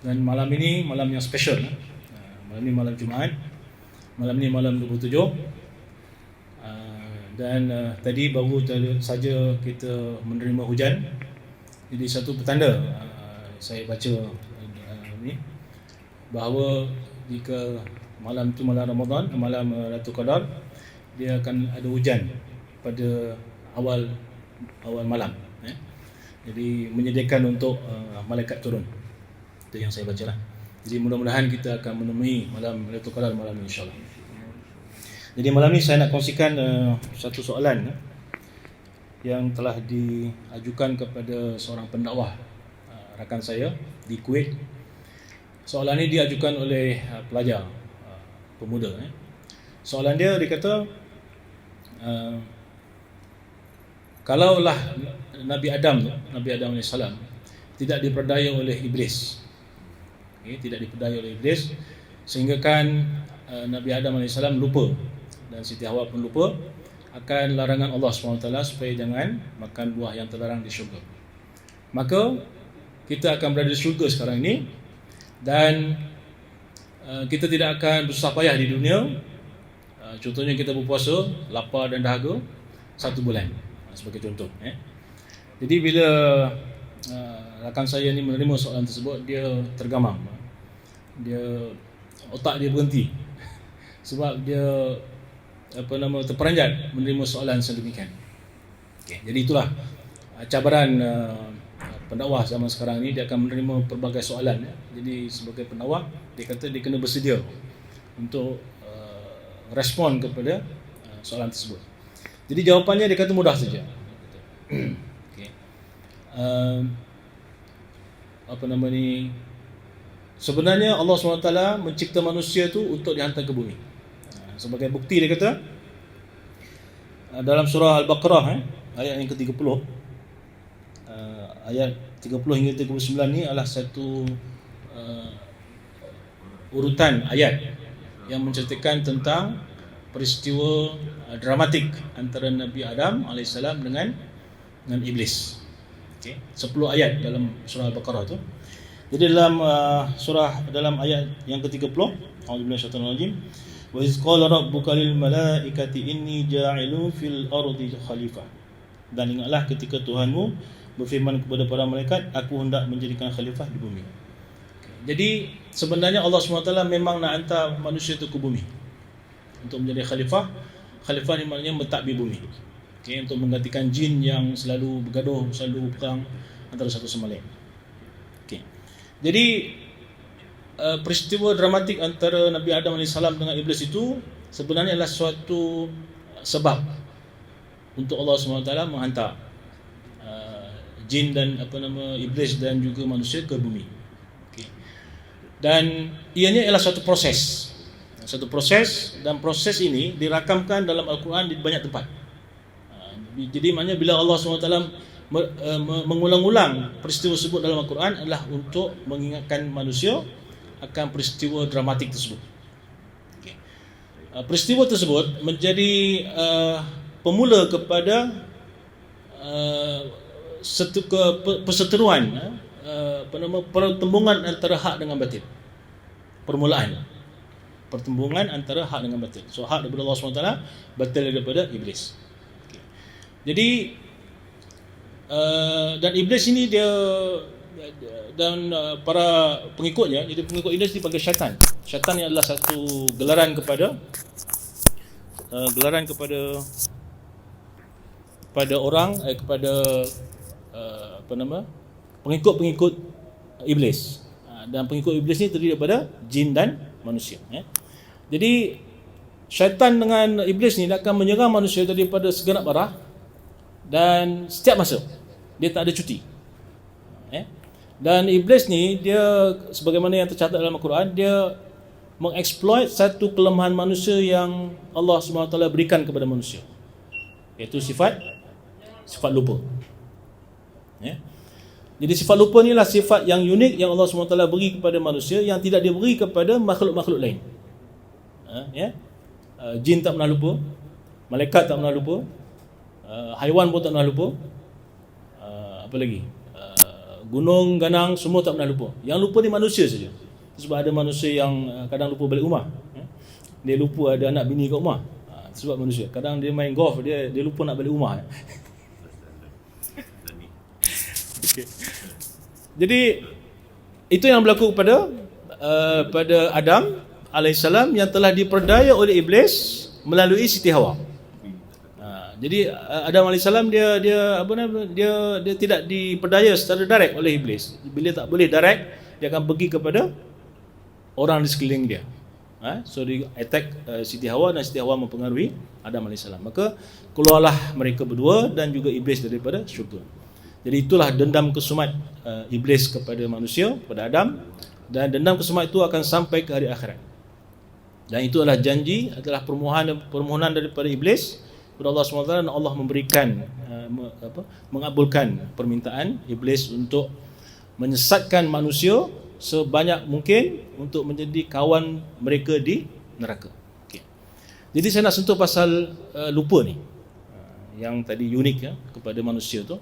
Dan malam ini malam yang special. Malam ini malam Jumaat. Malam ini malam 27. Dan tadi baru saja kita menerima hujan. Jadi satu petanda saya baca ni bahawa jika malam itu malam Ramadan, malam Lailatul Qadar, dia akan ada hujan pada awal malam. Jadi menyediakan untuk malaikat turun. Itu yang saya baca lah. Jadi mudah-mudahan kita akan menemui malam Lailatul Qadar malam ini, insyaAllah. Jadi malam ni saya nak kongsikan satu soalan yang telah diajukan kepada seorang pendakwah rakan saya di Kuwait. Soalan ni diajukan oleh pelajar pemuda. Soalan dia kata, kalaulah Nabi Adam AS tidak diperdaya oleh iblis, tidak diperdaya oleh iblis, sehingga kan Nabi Adam AS lupa dan Siti Hawa pun lupa akan larangan Allah SWT supaya jangan makan buah yang terlarang di syurga. Maka kita akan berada di syurga sekarang ini, dan kita tidak akan bersusah payah di dunia. Contohnya kita berpuasa, lapar dan dahaga 1 bulan sebagai contoh. Jadi bila rakan saya ni menerima soalan tersebut, dia tergamam. Otak dia berhenti sebab dia terperanjat menerima soalan sedemikian. Jadi itulah cabaran pendakwah zaman sekarang ni. Dia akan menerima pelbagai soalan. Jadi sebagai pendakwah, dia kata dia kena bersedia untuk respon kepada soalan tersebut. Jadi jawapannya dia kata mudah saja. Sebenarnya Allah SWT mencipta manusia tu untuk dihantar ke bumi. Sebagai bukti dia kata dalam surah Al-Baqarah ayat yang ke-30, ayat 30 hingga 39 ni adalah satu urutan ayat yang menceritakan tentang peristiwa dramatik antara Nabi Adam AS dengan iblis. 10 ayat dalam surah Al-Baqarah tu. Jadi dalam ayat yang ke-30, a'udzubillahi minasyaitonir rajim, wa iz qala rabbuka lil malaikati inni ja'ilun fil ardi khalifah. Dan ingatlah ketika Tuhanmu berfirman kepada para malaikat, aku hendak menjadikan khalifah di bumi. Jadi sebenarnya Allah SWT memang nak hantar manusia itu ke bumi untuk menjadi khalifah. Khalifah ni maknanya mentadbir bumi, untuk menggantikan jin yang selalu bergaduh, selalu perang antara satu sama lain. Jadi peristiwa dramatik antara Nabi Adam AS dengan iblis itu sebenarnya adalah suatu sebab untuk Allah SWT menghantar jin dan iblis dan juga manusia ke bumi. Dan ianya ialah suatu proses. Dan proses ini dirakamkan dalam Al-Quran di banyak tempat. Jadi maknanya bila Allah SWT mengulang-ulang peristiwa tersebut dalam Al-Quran adalah untuk mengingatkan manusia akan peristiwa dramatik tersebut. Peristiwa tersebut menjadi pemula kepada perseteruan, pertembungan antara hak dengan batil. Pertembungan antara hak dengan batil. So hak daripada Allah SWT, batil daripada iblis. Jadi dan iblis ini dia dan para pengikutnya, jadi pengikut iblis dipanggil syaitan. Syaitan ni adalah satu gelaran kepada orang, kepada pengikut iblis. Dan pengikut iblis ni terdiri daripada jin dan manusia. Jadi syaitan dengan iblis ni akan menyerang manusia daripada segenap arah, dan setiap masa dia tak ada cuti. Dan iblis ni, dia sebagaimana yang tercatat dalam Al-Quran, dia mengeksploit satu kelemahan manusia yang Allah SWT berikan kepada manusia, iaitu sifat lupa. Jadi sifat lupa ni lah sifat yang unik yang Allah SWT beri kepada manusia, yang tidak diberi kepada makhluk-makhluk lain. Jin tak pernah lupa, malaikat tak pernah lupa, haiwan pun tak pernah lupa, apa lagi, gunung, ganang, semua tak pernah lupa. Yang lupa ni manusia saja. Sebab ada manusia yang kadang lupa balik rumah. Dia lupa ada anak bini kat rumah. Sebab manusia. Kadang dia main golf, dia lupa nak balik rumah. Okay. Jadi itu yang berlaku pada Adam alaihissalam yang telah diperdaya oleh iblis melalui Siti Hawa. Jadi Adam alaihissalam dia tidak diperdaya secara direct oleh iblis. Bila tak boleh direct, dia akan pergi kepada orang di sekeliling dia. So dia attack Siti Hawa dan Siti Hawa mempengaruhi Adam alaihissalam. Maka keluarlah mereka berdua dan juga iblis daripada syurga. Jadi itulah dendam kesumat iblis kepada manusia, kepada Adam, dan dendam kesumat itu akan sampai ke hari akhirat. Dan itu adalah janji, adalah permohonan daripada iblis kepada Allah SWT, dan Allah memberikan mengabulkan permintaan iblis untuk menyesatkan manusia sebanyak mungkin untuk menjadi kawan mereka di neraka. Okay. Jadi saya nak sentuh pasal lupa ni, yang tadi unik kepada manusia tu.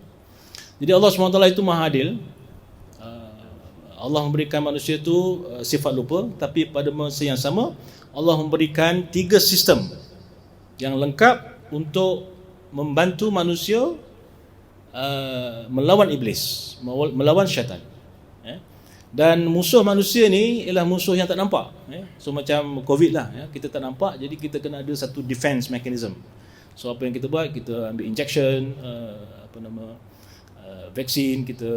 Jadi Allah SWT itu maha adil. Allah memberikan manusia itu sifat lupa, tapi pada masa yang sama Allah memberikan 3 sistem yang lengkap untuk membantu manusia melawan iblis, melawan syaitan. Dan musuh manusia ni ialah musuh yang tak nampak. So macam COVID lah, kita tak nampak, jadi kita kena ada satu defense mechanism. So apa yang kita buat, kita ambil injection, vaksin, kita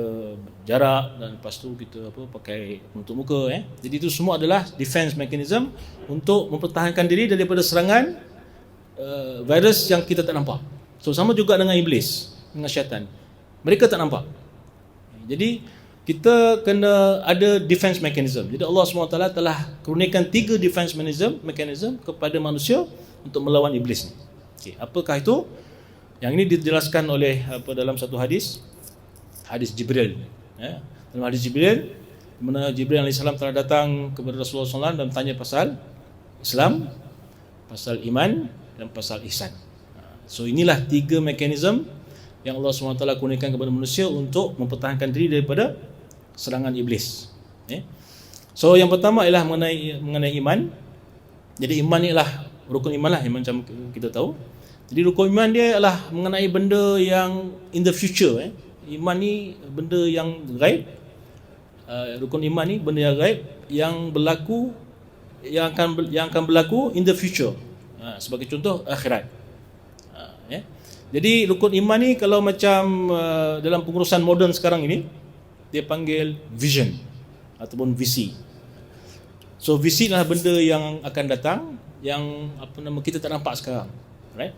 jarak, dan lepas tu kita pakai penutup muka. Jadi itu semua adalah defense mechanism untuk mempertahankan diri daripada serangan virus yang kita tak nampak. So sama juga dengan iblis, dengan syaitan. Mereka tak nampak. Jadi kita kena ada defense mechanism. Jadi Allah SWT telah kurniakan 3 defense mechanism kepada manusia untuk melawan iblis ni. Okay, apakah itu? Yang ini dijelaskan oleh dalam satu hadis Jibril. Dalam hadis Jibril, di mana Jibril AS telah datang kepada Rasulullah SAW dan tanya pasal Islam, pasal iman, dan pasal ihsan. So inilah 3 mekanisme yang Allah SWT kurniakan kepada manusia untuk mempertahankan diri daripada serangan iblis. So yang pertama ialah mengenai iman. Jadi iman ni ialah rukun iman lah, yang macam kita tahu. Jadi rukun iman dia adalah mengenai benda yang in the future. Iman ni benda yang gaib. Rukun iman ni benda yang gaib yang berlaku, yang akan berlaku in the future. Sebagai contoh akhirat. Jadi rukun iman ni kalau macam dalam pengurusan moden sekarang ini, dia panggil vision ataupun visi. So visi adalah benda yang akan datang, yang kita tak nampak sekarang, right?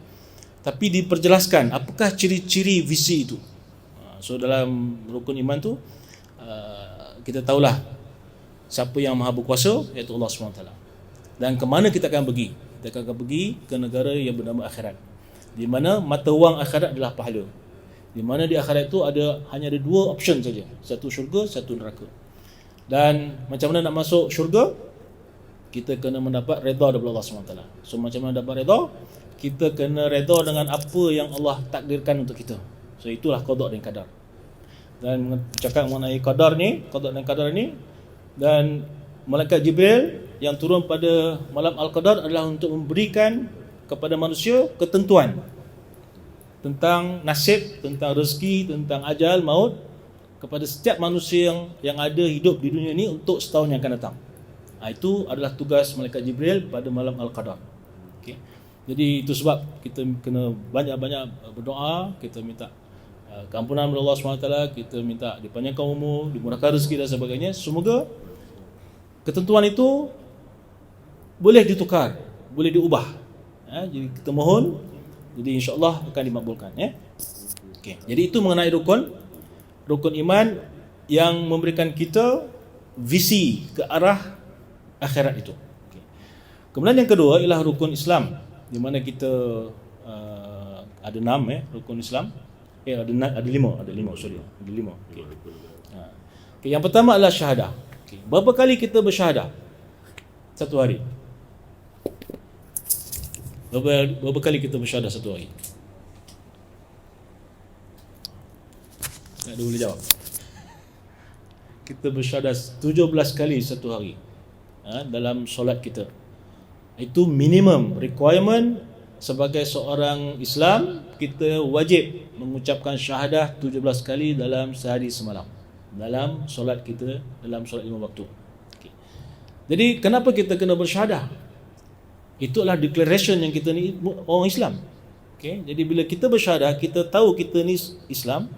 Tapi diperjelaskan apakah ciri-ciri visi itu. So dalam rukun iman tu kita tahulah siapa yang maha berkuasa, iaitu Allah SWT. Dan ke mana kita akan pergi? Kita akan pergi ke negara yang bernama akhirat, di mana mata wang akhirat adalah pahala. Di mana di akhirat itu hanya ada 2 option saja, satu syurga, satu neraka. Dan macam mana nak masuk syurga? Kita kena mendapat redha daripada Allah SWT. So macam mana dapat redha? Kita kena redha dengan apa yang Allah takdirkan untuk kita. So itulah qada dan qadar. Dan bercakap mengenai qadar dan qadar ni, dan malaikat Jibril yang turun pada malam Al-Qadar adalah untuk memberikan kepada manusia ketentuan tentang nasib, tentang rezeki, tentang ajal, maut kepada setiap manusia yang ada hidup di dunia ini untuk setahun yang akan datang. Itu adalah tugas malaikat Jibril pada malam Al-Qadar. Okay. Jadi itu sebab kita kena banyak-banyak berdoa, kita minta keampunan kepada Allah SWT, kita minta dipanjangkan umur, dimurahkan rezeki dan sebagainya. Semoga ketentuan itu boleh ditukar, boleh diubah. Jadi kita mohon, jadi insya-Allah akan dimakbulkan. Okay. Jadi itu mengenai rukun iman yang memberikan kita visi ke arah akhirat itu. Okay. Kemudian yang kedua ialah rukun Islam, di mana kita ada 6 rukun Islam. Ada lima. Okay. Okay, yang pertama adalah syahadah. Okay. Berapa kali kita bersyahadah satu hari? Berapa kali kita bersyahadah satu hari? Tak ada boleh jawab. kita bersyahadah 17 kali satu hari dalam solat kita. Itu minimum requirement sebagai seorang Islam, kita wajib mengucapkan syahadah 17 kali dalam sehari semalam dalam solat kita, dalam solat 5 waktu. Okay. Jadi kenapa kita kena bersyahadah? Itulah declaration yang kita ni orang Islam. Okay. Jadi bila kita bersyahadah, kita tahu kita ni Islam.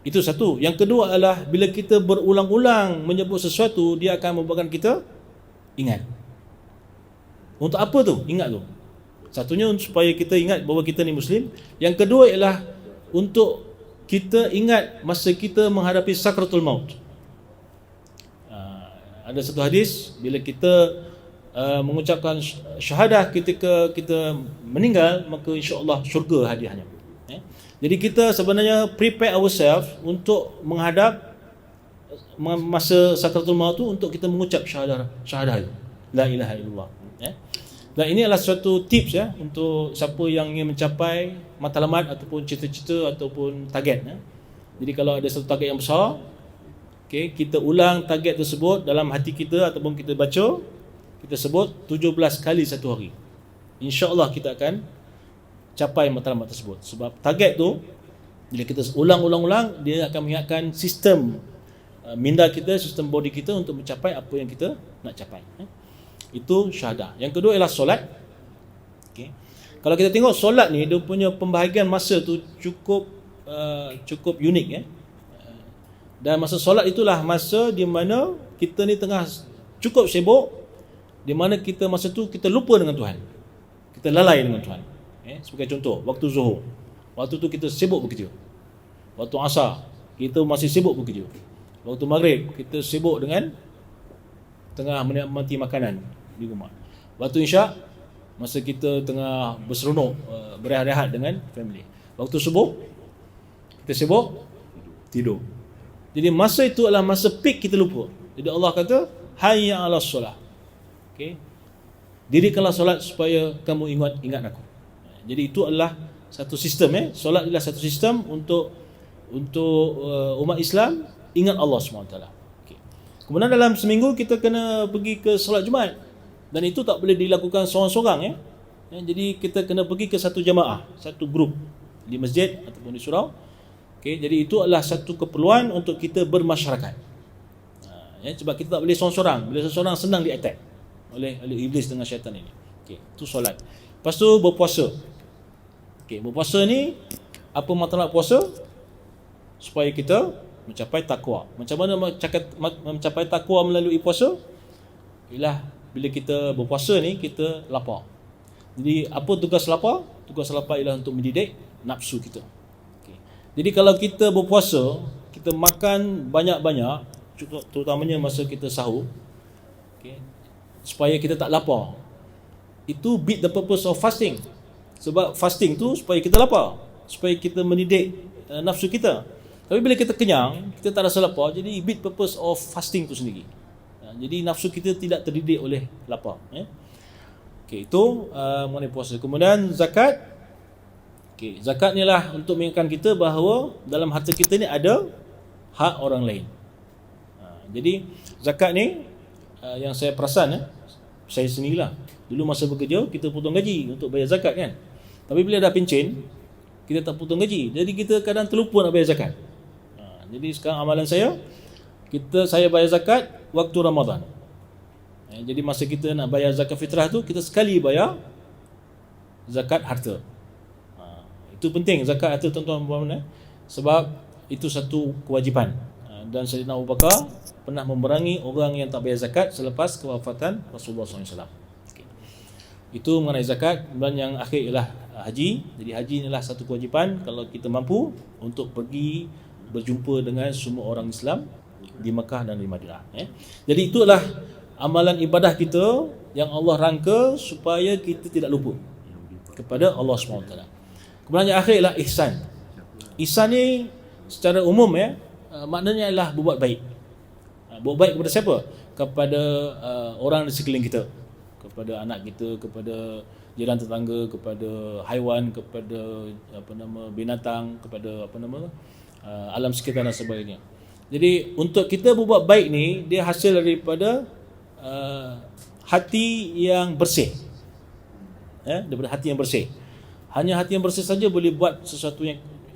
Itu satu. Yang kedua adalah bila kita berulang-ulang menyebut sesuatu, dia akan membuatkan kita ingat. Untuk apa tu? Ingat tu. Satunya supaya kita ingat bahawa kita ni Muslim. Yang kedua ialah untuk kita ingat masa kita menghadapi sakratul maut. Ada satu hadis, bila kita mengucapkan syahadah ketika kita meninggal, maka insya-Allah syurga hadiahnya. Jadi kita sebenarnya prepare ourselves untuk menghadap masa sakratul maut tu, untuk kita mengucap syahadah itu. La ilaha illallah. Dan ini adalah suatu tips untuk siapa yang ingin mencapai matlamat ataupun cita-cita ataupun target. Jadi kalau ada satu target yang besar, okay, kita ulang target tersebut dalam hati kita ataupun kita baca, kita sebut 17 kali satu hari. InsyaAllah kita akan capai matlamat tersebut. Sebab target tu bila kita ulang-ulang, dia akan mengingatkan sistem minda kita, sistem body kita untuk mencapai apa yang kita nak capai. Itu syahadah. Yang kedua ialah solat. Okay. Kalau kita tengok solat ni, dia punya pembahagian masa tu cukup unik. Dan masa solat itulah masa di mana kita ni tengah cukup sibuk, di mana kita masa tu kita lupa dengan Tuhan, kita lalai dengan Tuhan. Sebagai contoh, waktu Zuhur, waktu tu kita sibuk bekerja. Waktu Asar, kita masih sibuk bekerja. Waktu Maghrib, kita sibuk dengan tengah menikmati makanan di rumah. Waktu Isyak, masa kita tengah berseronok, berehat-rehat dengan family. Waktu Subuh, kita sibuk tidur. Jadi masa itu adalah masa peak kita lupa. Jadi Allah kata, hayya 'alas solah. Okay. Dirikanlah solat supaya kamu ingat aku. Jadi itu adalah satu sistem. Solat adalah satu sistem untuk umat Islam ingat Allah SWT. Okay. Kemudian dalam seminggu kita kena pergi ke solat Jumaat, dan itu tak boleh dilakukan seorang-seorang. Jadi kita kena pergi ke satu jamaah, satu grup di masjid ataupun di surau. Okay. Jadi itu adalah satu keperluan untuk kita bermasyarakat. Sebab kita tak boleh seorang-seorang. Bila seorang senang di-attack oleh iblis dengan syaitan ini. Okay. Itu solat. Lepas tu berpuasa. Okay, berpuasa ni, apa matlamat puasa? Supaya kita mencapai takwa. Macam mana mencapai takwa melalui puasa? Ialah bila kita berpuasa ni, kita lapar. Jadi apa tugas lapar? Tugas lapar ialah untuk mendidik nafsu kita. Okay. Jadi kalau kita berpuasa, kita makan banyak-banyak, terutamanya masa kita sahur, okay, supaya kita tak lapar. Itu beat the purpose of fasting. Sebab fasting tu supaya kita lapar, supaya kita mendidik nafsu kita. Tapi bila kita kenyang, kita tak rasa lapar, jadi beat purpose of fasting tu sendiri. Jadi nafsu kita tidak terdidik oleh lapar. Okay, itu mengenai puasa. Kemudian zakat. Okay, zakat ni lah untuk mengingatkan kita bahawa dalam harta kita ni ada hak orang lain. Jadi zakat ni yang saya perasan, saya sendirilah. Dulu masa bekerja, kita potong gaji untuk bayar zakat kan. Tapi bila dah pencen, kita tak potong gaji. Jadi kita kadang terlupa nak bayar zakat. Jadi sekarang amalan saya bayar zakat waktu Ramadan. Jadi masa kita nak bayar zakat fitrah tu, kita sekali bayar zakat harta. Itu penting, zakat harta tuan-tuan dan puan-puan. Sebab itu satu kewajipan. Dan Sayyidina Abu Bakar pernah memerangi orang yang tak bayar zakat selepas kewafatan Rasulullah SAW. Okay. Itu mengenai zakat. Dan yang akhir ialah haji. Jadi haji inilah satu kewajipan kalau kita mampu untuk pergi berjumpa dengan semua orang Islam di Mekah dan di Madinah. Jadi itulah amalan ibadah kita yang Allah rangka supaya kita tidak lupa kepada Allah SWT. Kemudian yang akhir ialah ihsan. Ihsan ni secara umum maknanya adalah berbuat baik. Buat baik kepada siapa? Kepada orang di sekeliling kita, kepada anak kita, kepada jiran tetangga, kepada haiwan, kepada binatang, kepada alam sekitar dan sebagainya. Jadi untuk kita berbuat baik ni, dia hasil daripada hati yang bersih. Daripada hati yang bersih. Hanya hati yang bersih saja boleh buat sesuatu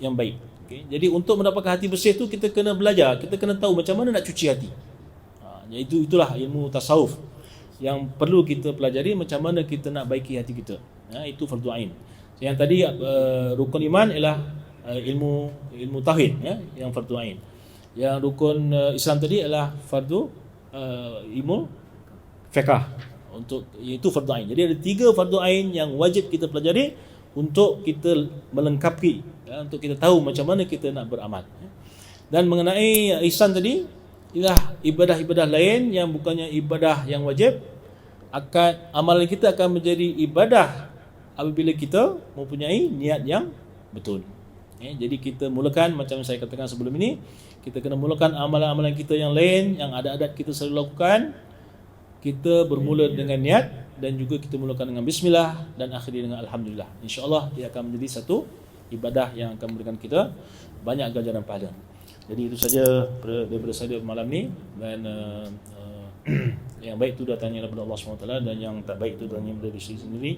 yang baik. Okay? Jadi untuk mendapatkan hati bersih tu, kita kena belajar, kita kena tahu macam mana nak cuci hati. Itulah ilmu tasawuf yang perlu kita pelajari, macam mana kita nak baiki hati kita. Itu fardu ain. Yang tadi rukun iman ialah ilmu tauhid, yang fardu ain. Yang rukun Islam tadi adalah fardu ilmu fiqh, untuk itu fardu ain. Jadi ada 3 fardu ain yang wajib kita pelajari untuk kita melengkapi, untuk kita tahu macam mana kita nak beramal. Dan mengenai ihsan tadi, ialah ibadah-ibadah lain yang bukannya ibadah yang wajib, amalan kita akan menjadi ibadah apabila kita mempunyai niat yang betul. Jadi kita mulakan, macam saya katakan sebelum ini, kita kena mulakan amalan-amalan kita yang lain, yang adat-adat kita selalu lakukan. Kita bermula dengan niat, dan juga kita mulakan dengan bismillah, dan akhiri dengan alhamdulillah. InsyaAllah ia akan menjadi satu ibadah yang akan memberikan kita banyak ganjaran pahala. Jadi itu saja daripada saya malam ni. Dan yang baik itu datangnya daripada Allah SWT, dan yang tak baik itu datangnya daripada diri sendiri.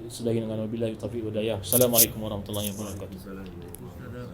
Sudahi dengan wabillahi taufiq wa hidayah. Assalamualaikum warahmatullahi wabarakatuh.